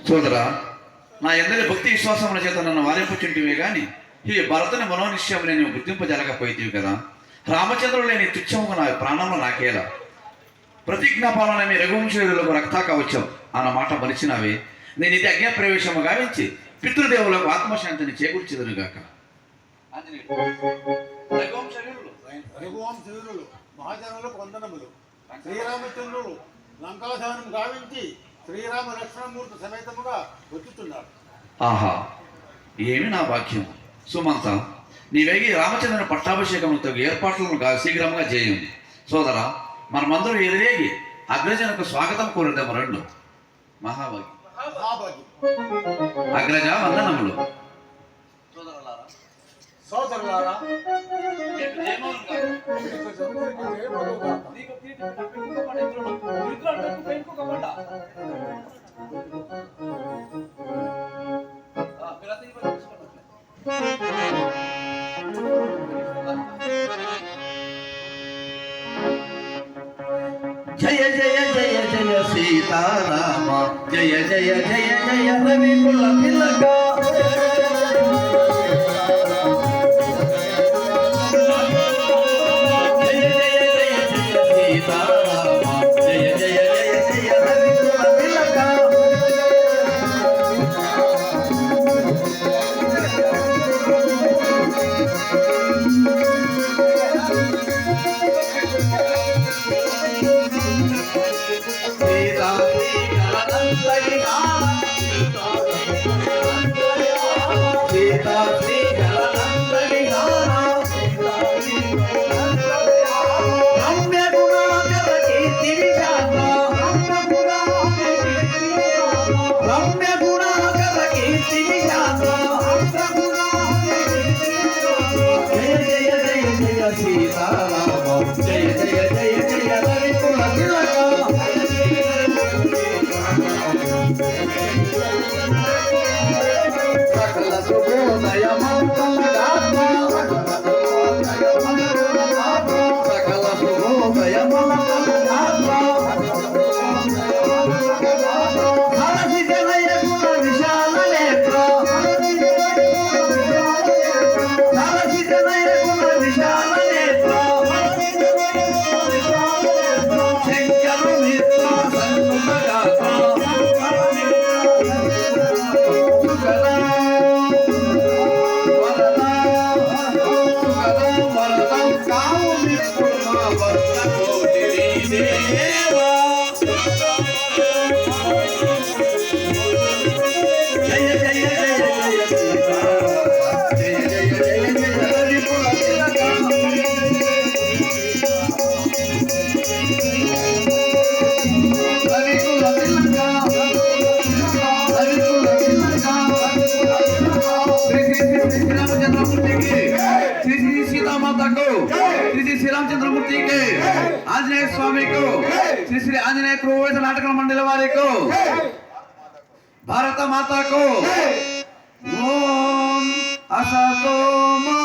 సోదరా, నా ఎందరి భక్తి విశ్వాసముల చేత నన్ను వారింపుచుంటివే గాని ఈ భరతుని మనోనిశ్చయం నేను గుర్తింపజలకపోయితివి కదా. రామచంద్రుడు లేని తుచ్చముగా నా ప్రాణంలో నాకేలా ప్రతిజ్ఞాపాలన మీ రఘువంశీయులకు రక్తా కవచం అన్న మాట మరిచినావే. నేను ఇది అజ్ఞాప్రవేశము గావించి పితృదేవులకు ఆత్మశాంతిని చేకూర్చిదనుగాక. రఘువంశీయులు మహాజనులకు వందనములు. శ్రీరామచంద్రుడు లంకాధానం గావించి శ్రీరామ లక్ష్మణమూర్తి సమేతముగా వచ్చుతున్నారు. ఆహా, ఏమి నా భాగ్యం. సుమంత, నీవేగి రామచంద్రుని పట్టాభిషేకములతో ఏర్పాట్లను శీఘ్రంగా చేయండి. సోదరా, మనమందరూ ఎదురేగి అగ్రజనకు స్వాగతం కోరిద్దాము. రెండు మహాభాగ్యం. అగ్రజ వందనములు. సోదరులారా, జయ జయ జయ జయ సీతారామ, జయ జయ జయ జయ రవి కుల తిలక. జయ జయ జయ జయ సీతారామ, జయ జయ జయ జయ రవి కుల తిలక. జయ జయ జయ జయ రవి కుల తిలక. సకల శుభోదయ మంగళాత్మ, సకల శుభోదయ మంగళాత్మ. హరసి జనయ గుణ విశాల నేత్ర, హరసి జనయ గుణ విశాల నేత్ర. శంకర మిత్ర సన్నుత గాత్ర. శ్రీరామచంద్రమూర్తి కి, ఆంజనేయ స్వామి को, श्री श्री आंजनेय प्रोवेश नाटक मंडल वाले को, भारत माता को, ओम असतो मा